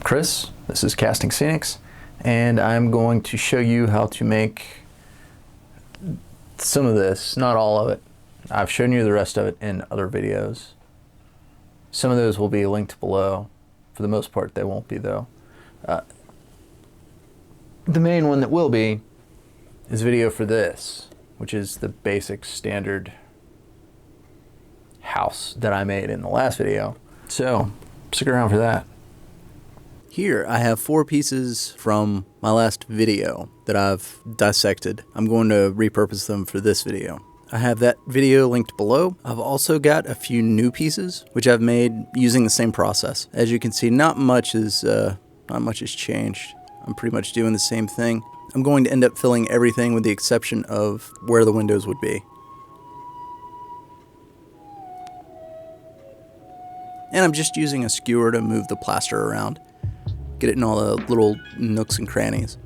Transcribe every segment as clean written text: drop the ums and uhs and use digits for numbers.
Chris, this is Casting Scenics, and I'm going to show you how to make some of this, not all of it. I've shown you the rest of it in other videos. Some of those will be linked below. For the most part, they won't be though. The main one that will be is a video for this, which is the basic standard house that I made in the last video. So stick around for that. Here I have 4 pieces from my last video that I've dissected. I'm going to repurpose them for this video. I have that video linked below. I've also got a few new pieces which I've made using the same process. As you can see, not much has changed. I'm pretty much doing the same thing. I'm going to end up filling everything with the exception of where the windows would be. And I'm just using a skewer to move the plaster around. Get it in all the little nooks and crannies.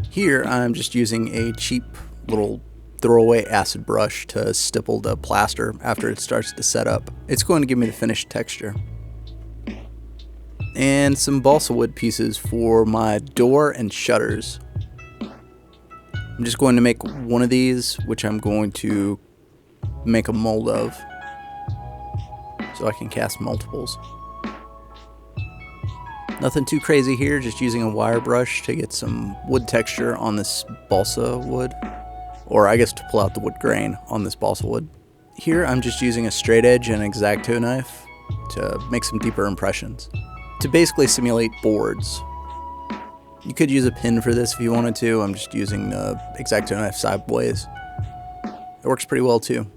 Here I'm just using a cheap little throwaway acid brush to stipple the plaster after it starts to set up. It's going to give me the finished texture. And some balsa wood pieces for my door and shutters. I'm just going to make one of these, which I'm going to make a mold of so I can cast multiples. Nothing too crazy here, just using a wire brush to get some wood texture on this balsa wood, or I guess to pull out the wood grain on this balsa wood. Here I'm just using a straight edge and X-Acto knife to make some deeper impressions, to basically simulate boards. You could use a pin for this if you wanted to. I'm just using the X-Acto knife sideways. It works pretty well too.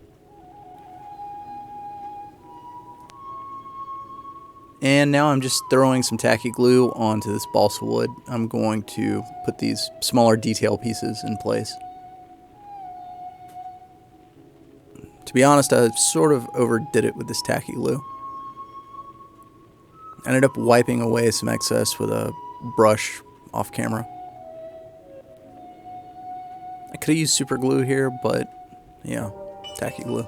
And now I'm just throwing some tacky glue onto this balsa wood. I'm going to put these smaller detail pieces in place. To be honest, I sort of overdid it with this tacky glue. I ended up wiping away some excess with a brush off camera. I could have used super glue here, but yeah, tacky glue.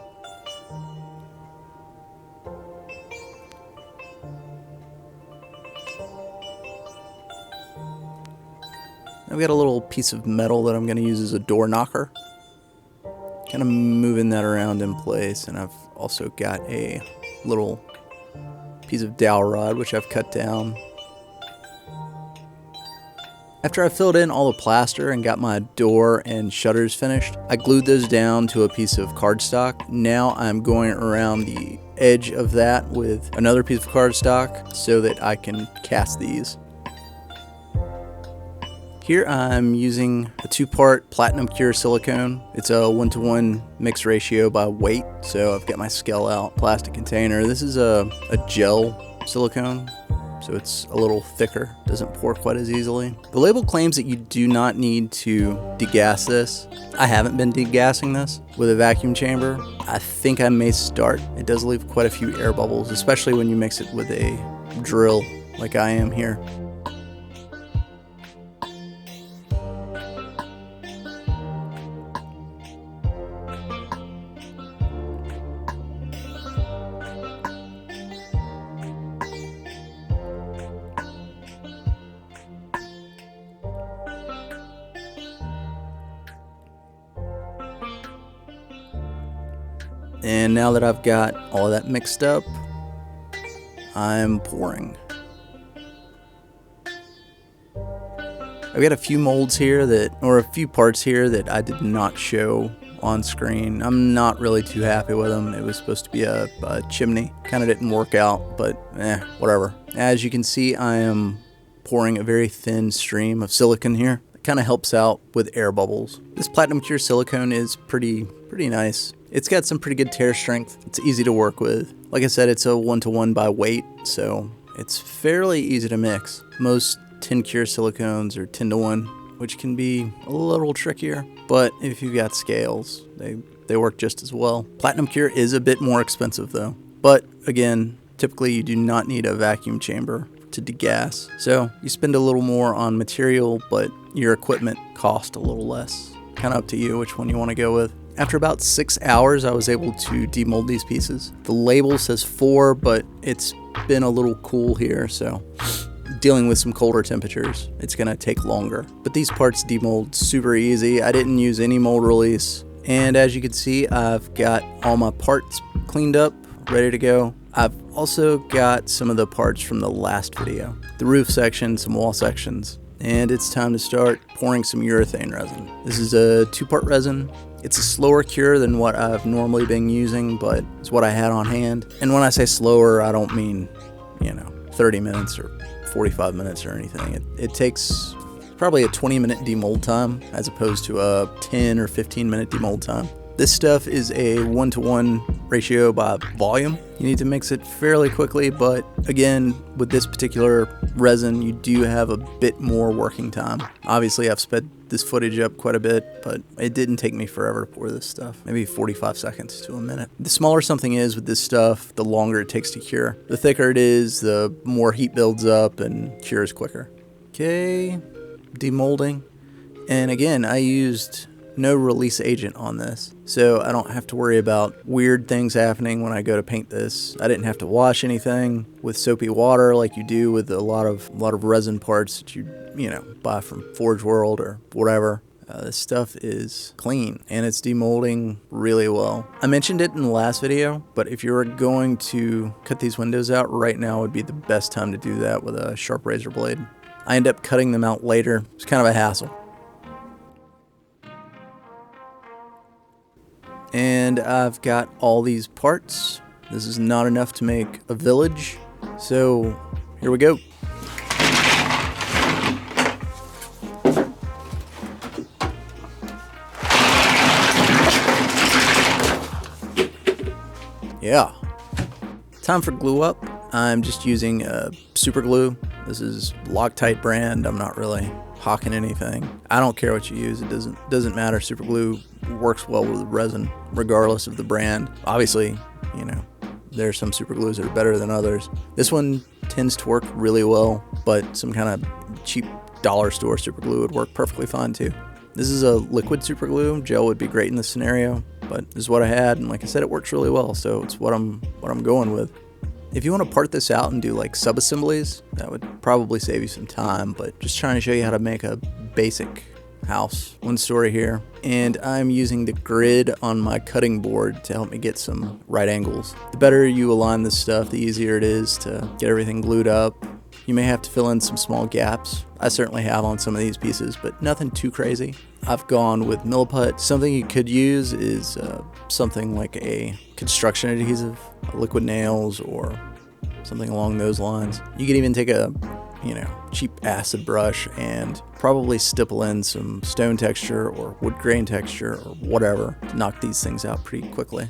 I've got a little piece of metal that I'm going to use as a door knocker. Kind of moving that around in place, and I've also got a little piece of dowel rod which I've cut down. After I filled in all the plaster and got my door and shutters finished, I glued those down to a piece of cardstock. Now I'm going around the edge of that with another piece of cardstock so that I can cast these. Here I'm using a 2-part platinum cure silicone. It's a 1-to-1 mix ratio by weight, so I've got my scale out plastic container. This is a gel silicone, so it's a little thicker, doesn't pour quite as easily. The label claims that you do not need to degas this. I haven't been degassing this with a vacuum chamber. I think I may start. It does leave quite a few air bubbles, especially when you mix it with a drill like I am here. And now that I've got all of that mixed up, I'm pouring. I've got a few molds here or a few parts here that I did not show on screen. I'm not really too happy with them. It was supposed to be a chimney. Kind of didn't work out, but whatever. As you can see, I am pouring a very thin stream of silicone here. It kind of helps out with air bubbles. This platinum cure silicone is pretty nice. It's got some pretty good tear strength. It's easy to work with. Like I said, it's a 1-to-1 by weight, so it's fairly easy to mix. Most tin cure silicones are 10-to-1, which can be a little trickier, but if you've got scales, they work just as well. Platinum cure is a bit more expensive though, but again, typically you do not need a vacuum chamber to degas, so you spend a little more on material, but your equipment costs a little less. Kind of up to you which one you want to go with. After about 6 hours, I was able to demold these pieces. The label says 4, but it's been a little cool here, so dealing with some colder temperatures, it's gonna take longer. But these parts demold super easy. I didn't use any mold release. And as you can see, I've got all my parts cleaned up, ready to go. I've also got some of the parts from the last video. The roof section, some wall sections. And it's time to start pouring some urethane resin. This is a 2-part resin. It's a slower cure than what I've normally been using, but it's what I had on hand. And when I say slower, I don't mean, 30 minutes or 45 minutes or anything. It takes probably a 20-minute demold time as opposed to a 10 or 15-minute demold time. This stuff is a 1-to-1 ratio by volume. You need to mix it fairly quickly, but again, with this particular resin, you do have a bit more working time. Obviously, I've sped this footage up quite a bit, but it didn't take me forever to pour this stuff. Maybe 45 seconds to a minute. The smaller something is with this stuff, the longer it takes to cure. The thicker it is, the more heat builds up and cures quicker. Okay, demolding. And again, I used no release agent on this, so I don't have to worry about weird things happening when I go to paint this. I didn't have to wash anything with soapy water like you do with a lot of resin parts that you buy from Forge World or whatever. This stuff is clean and it's demolding really well. I mentioned it in the last video, but if you were going to cut these windows out, right now would be the best time to do that with a sharp razor blade. I end up cutting them out later. It's kind of a hassle. And I've got all these parts. This is not enough to make a village, so here we go. Yeah. Time for glue up. I'm just using super glue. This is Loctite brand. I'm not really hawking anything. I don't care what you use. It doesn't matter. Super glue works well with resin, regardless of the brand. Obviously, there are some super glues that are better than others. This one tends to work really well, but some kind of cheap dollar store super glue would work perfectly fine too. This is a liquid super glue. Gel would be great in this scenario, but this is what I had, and like I said, it works really well, so it's what I'm going with. If you want to part this out and do like sub-assemblies, that would probably save you some time, but just trying to show you how to make a basic house. One story here, and I'm using the grid on my cutting board to help me get some right angles. The better you align this stuff, the easier it is to get everything glued up. You may have to fill in some small gaps. I certainly have on some of these pieces, but nothing too crazy. I've gone with Milliput. Something you could use is something like a construction adhesive, liquid nails, or something along those lines. You could even take a cheap acid brush and probably stipple in some stone texture or wood grain texture or whatever to knock these things out pretty quickly.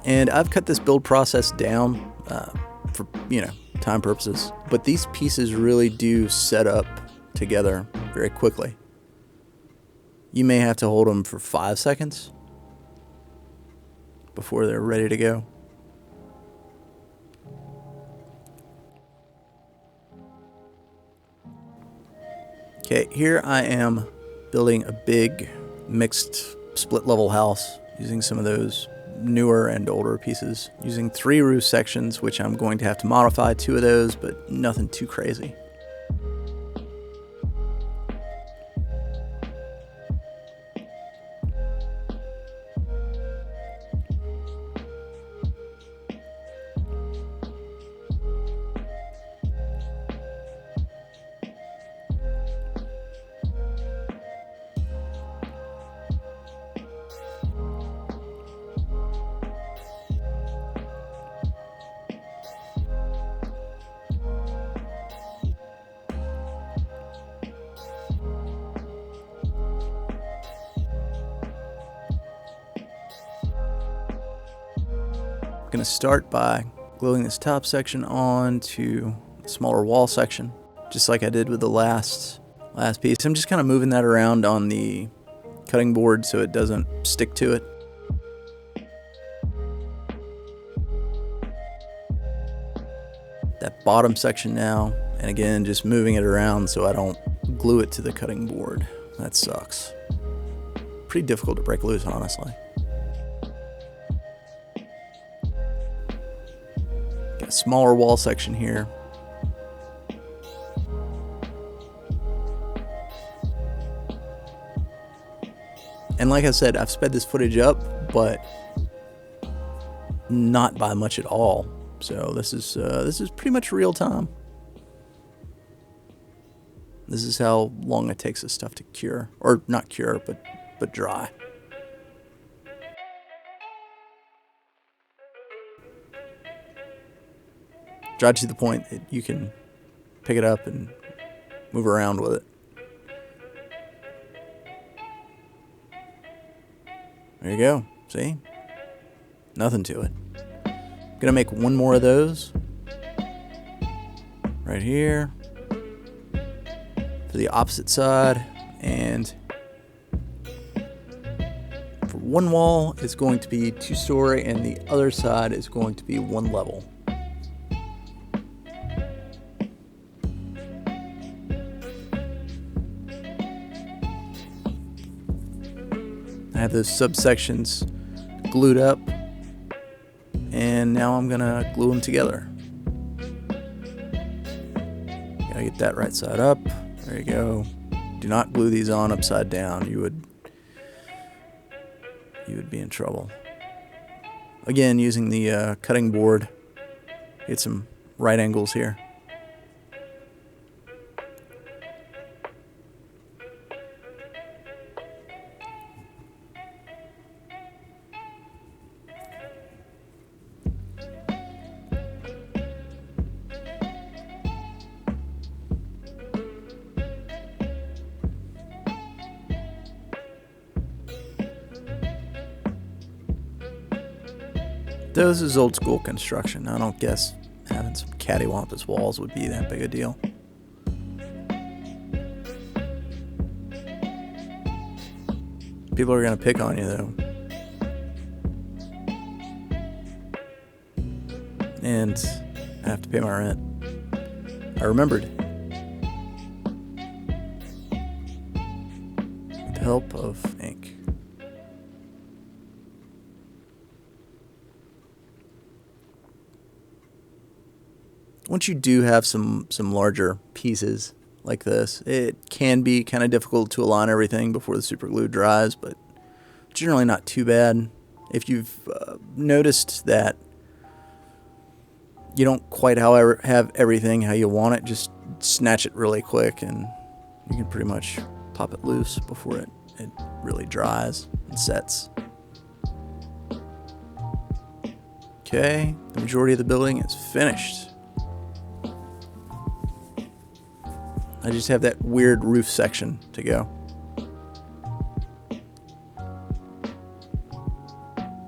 And I've cut this build process down for time purposes, but these pieces really do set up together very quickly. You may have to hold them for 5 seconds before they're ready to go. Okay, here I am building a big mixed split level house using some of those newer and older pieces, using 3 roof sections, which I'm going to have to modify 2 of those, but nothing too crazy. I'm going to start by gluing this top section on to the smaller wall section, just like I did with the last piece. I'm just kind of moving that around on the cutting board so it doesn't stick to it. That bottom section now, and again, just moving it around so I don't glue it to the cutting board. That sucks. pretty difficult to break loose, honestly. Got a smaller wall section here. And like I said, I've sped this footage up, but not by much at all. So this is pretty much real time. This is how long it takes this stuff to cure, or not cure, but dry. Dry to the point that you can pick it up and move around with it. There you go. See? Nothing to it. I'm gonna make one more of those right here for the opposite side, and for one wall it's going to be 2-story and the other side is going to be 1 level. I have those subsections glued up, and now I'm gonna glue them together. Gotta get that right side up. There you go. Do not glue these on upside down. You would be in trouble. Again, using the cutting board, get some right angles here. This is old school construction. I don't guess having some cattywampus walls would be that big a deal. People are gonna pick on you though. And I have to pay my rent. I remembered. With the help of ink. Once you do have some larger pieces like this, it can be kind of difficult to align everything before the super glue dries, but generally not too bad. If you've noticed that you don't quite have everything how you want it, just snatch it really quick and you can pretty much pop it loose before it really dries and sets. Okay, the majority of the building is finished. I just have that weird roof section to go.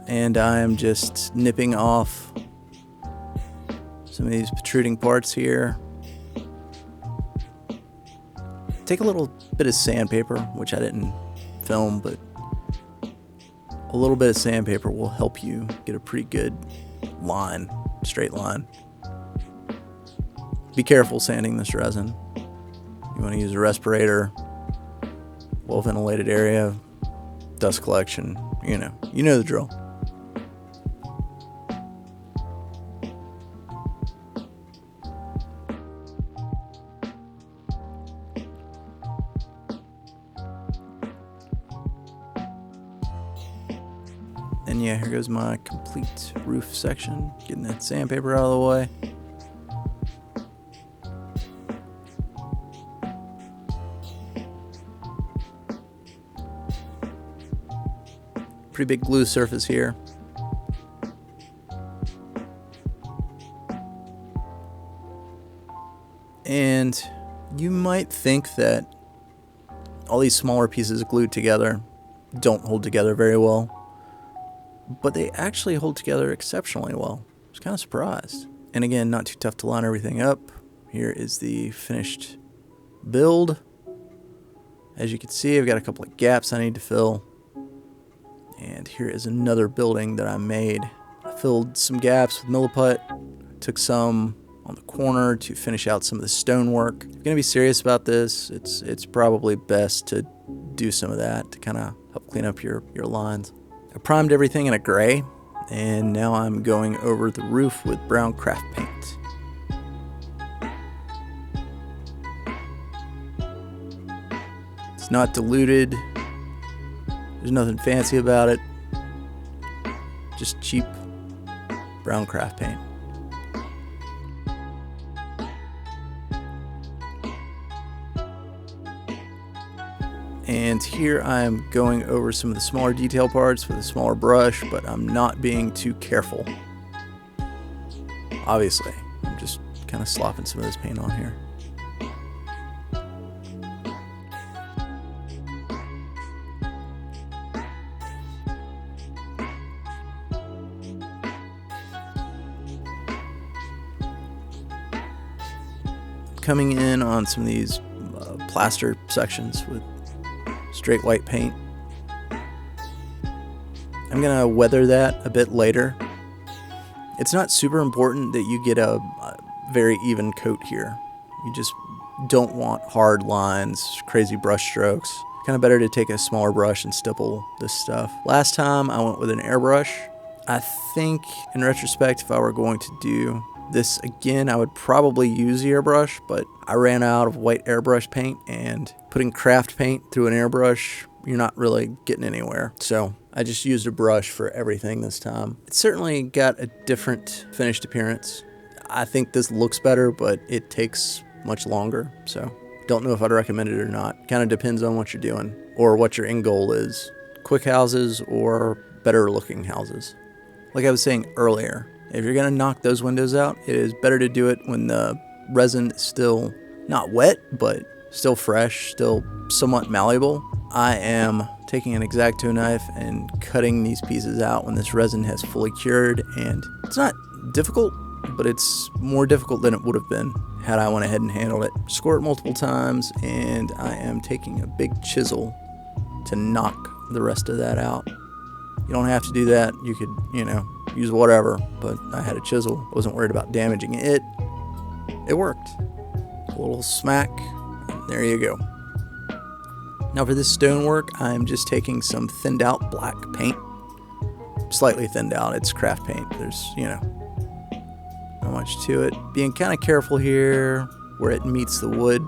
And I'm just nipping off some of these protruding parts here. Take a little bit of sandpaper, which I didn't film, but a little bit of sandpaper will help you get a pretty good line, straight line. Be careful sanding this resin. You want to use a respirator, well ventilated area, dust collection, you know the drill. And yeah, here goes my complete roof section, getting that sandpaper out of the way. Pretty big glue surface here. And you might think that all these smaller pieces glued together don't hold together very well, but they actually hold together exceptionally well. I was kind of surprised. And again, not too tough to line everything up. Here is the finished build. As you can see, I've got a couple of gaps I need to fill. And here is another building that I made. I filled some gaps with milliput, took some on the corner to finish out some of the stonework. If you're gonna be serious about this, it's probably best to do some of that to kind of help clean up your lines. I primed everything in a gray, and now I'm going over the roof with brown craft paint. It's not diluted. There's nothing fancy about it. Just cheap brown craft paint. And here I am going over some of the smaller detail parts with a smaller brush, but I'm not being too careful. Obviously, I'm just kind of slopping some of this paint on here. Coming in on some of these plaster sections with straight white paint. I'm gonna weather that a bit later. It's not super important that you get a very even coat here. You just don't want hard lines, crazy brush strokes. Kind of better to take a smaller brush and stipple this stuff. Last time I went with an airbrush. I think in retrospect, if I were going to do this again, I would probably use the airbrush, but I ran out of white airbrush paint, and putting craft paint through an airbrush, you're not really getting anywhere. So I just used a brush for everything this time. It certainly got a different finished appearance. I think this looks better, but it takes much longer. So don't know if I'd recommend it or not. Kind of depends on what you're doing or what your end goal is. Quick houses or better looking houses. Like I was saying earlier, if you're going to knock those windows out, it is better to do it when the resin is still not wet, but still fresh, still somewhat malleable. I am taking an X-Acto knife and cutting these pieces out when this resin has fully cured, and it's not difficult, but it's more difficult than it would have been had I went ahead and handled it. Score it multiple times, and I am taking a big chisel to knock the rest of that out. You don't have to do that. You could, use whatever, but I had a chisel. I wasn't worried about damaging it. It worked. A little smack, and there you go. Now for this stonework, I'm just taking some thinned out black paint. Slightly thinned out, it's craft paint. There's, not much to it. Being kind of careful here where it meets the wood.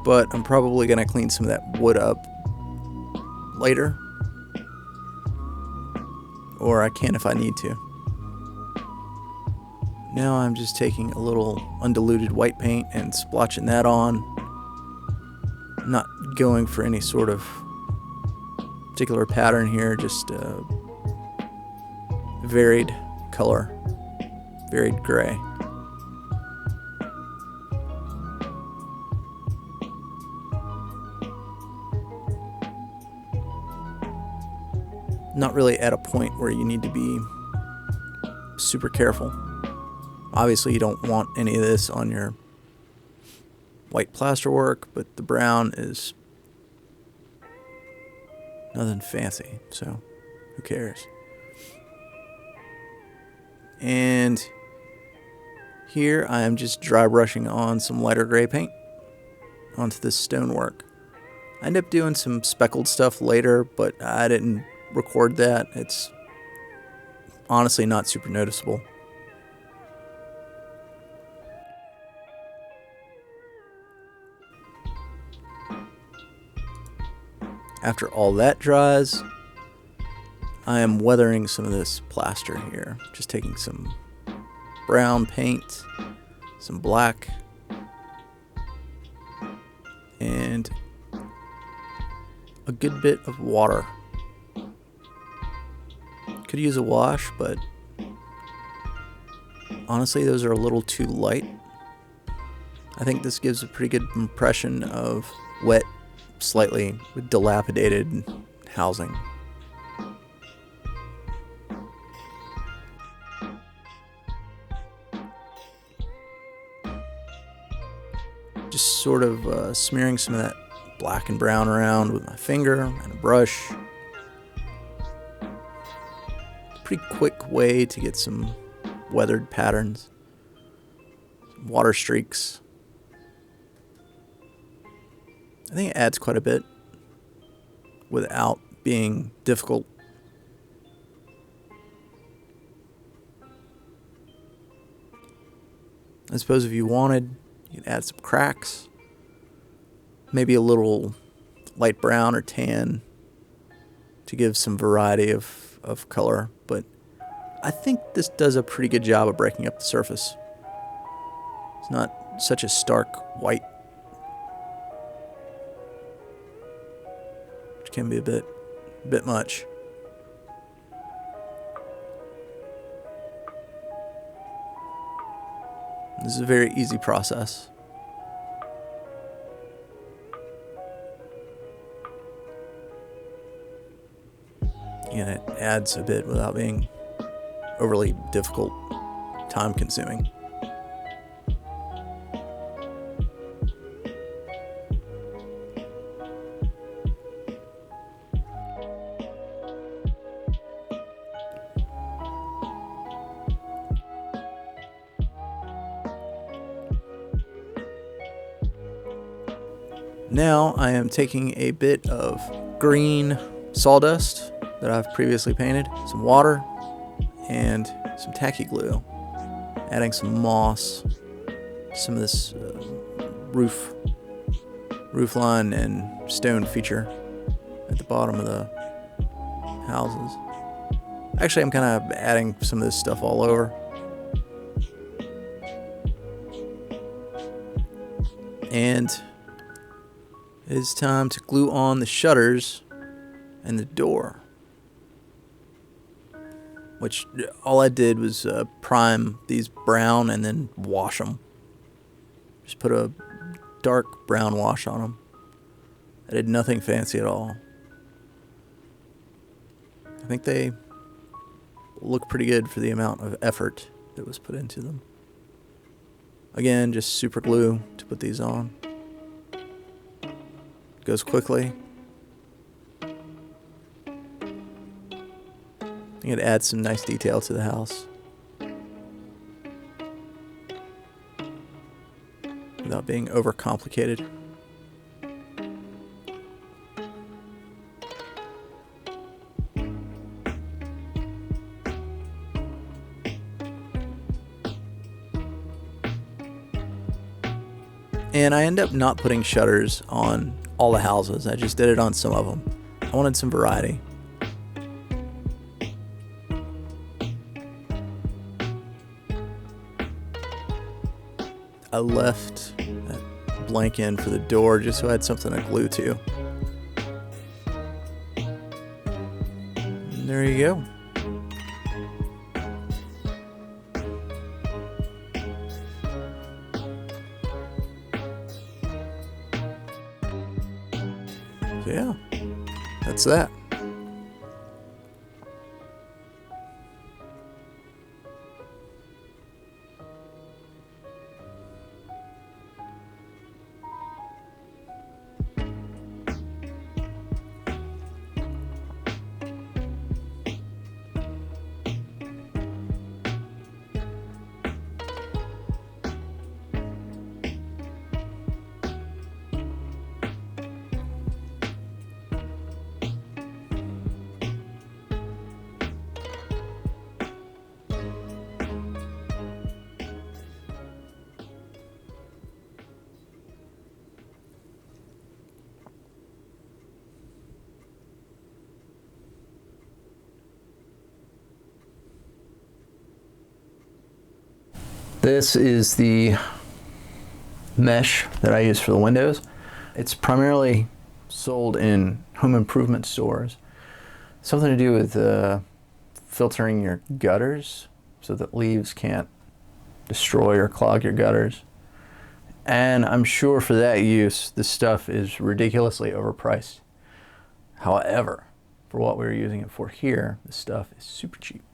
But I'm probably going to clean some of that wood up later. Or I can if I need to. Now I'm just taking a little undiluted white paint and splotching that on. I'm not going for any sort of particular pattern here, just a varied color, varied gray. Not really at a point where you need to be super careful. Obviously you don't want any of this on your white plaster work, but the brown is nothing fancy, so who cares? And here I am just dry brushing on some lighter gray paint onto this stonework. I end up doing some speckled stuff later, but I didn't record that. It's honestly not super noticeable. After all that dries, I am weathering some of this plaster here. Just taking some brown paint, some black, and a good bit of water. Could use a wash, but honestly those are a little too light. I think this gives a pretty good impression of wet, slightly dilapidated housing. Just sort of smearing some of that black and brown around with my finger and a brush. Pretty quick way to get some weathered patterns, some water streaks. I think it adds quite a bit without being difficult. I suppose if you wanted, you could add some cracks, maybe a little light brown or tan to give some variety of color, but I think this does a pretty good job of breaking up the surface. It's not such a stark white, which can be a bit much. This is a very easy process. And it adds a bit without being overly difficult, time consuming. Now I am taking a bit of green sawdust that I've previously painted, some water, and some tacky glue. Adding some moss, some of this roof line and stone feature at the bottom of the houses. Actually, I'm kind of adding some of this stuff all over. And it is time to glue on the shutters and the door, which all I did was prime these brown and then wash them. Just put a dark brown wash on them. I did nothing fancy at all. I think they look pretty good for the amount of effort that was put into them. Again, just super glue to put these on. Goes quickly. I think it adds some nice detail to the house without being overcomplicated. And I end up not putting shutters on all the houses. I just did it on some of them. I wanted some variety. I left that blank in for the door just so I had something to glue to. And there you go. So yeah, that's that. This is the mesh that I use for the windows. It's primarily sold in home improvement stores. Something to do with filtering your gutters so that leaves can't destroy or clog your gutters. And I'm sure for that use, this stuff is ridiculously overpriced. However, for what we were using it for here, this stuff is super cheap.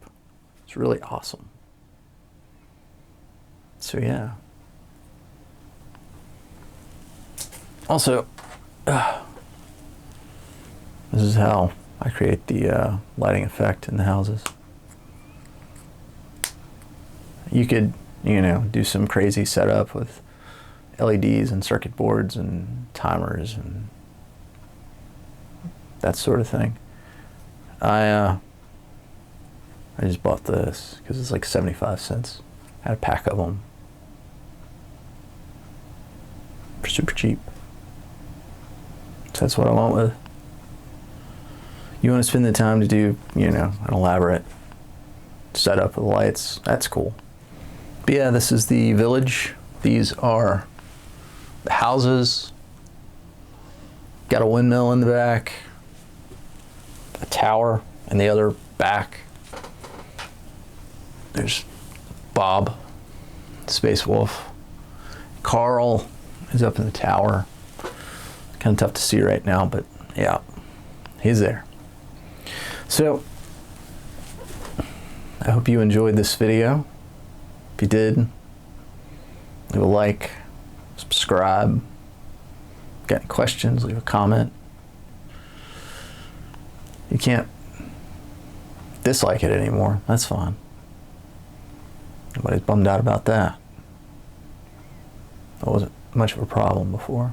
It's really awesome. So yeah. Also, this is how I create the lighting effect in the houses. You could, do some crazy setup with LEDs and circuit boards and timers and that sort of thing. I just bought this because it's like 75 cents. I had a pack of them for super cheap. So that's what I went with. You want to spend the time to do, you know, an elaborate setup of the lights, that's cool. But yeah, this is the village. These are the houses. Got a windmill in the back, a tower in the other back. There's Bob, Space Wolf. Carl is up in the tower. Kind of tough to see right now, but yeah, he's there. So, I hope you enjoyed this video. If you did, leave a like, subscribe. Got any questions, leave a comment. You can't dislike it anymore, that's fine. Nobody's bummed out about that. That wasn't much of a problem before.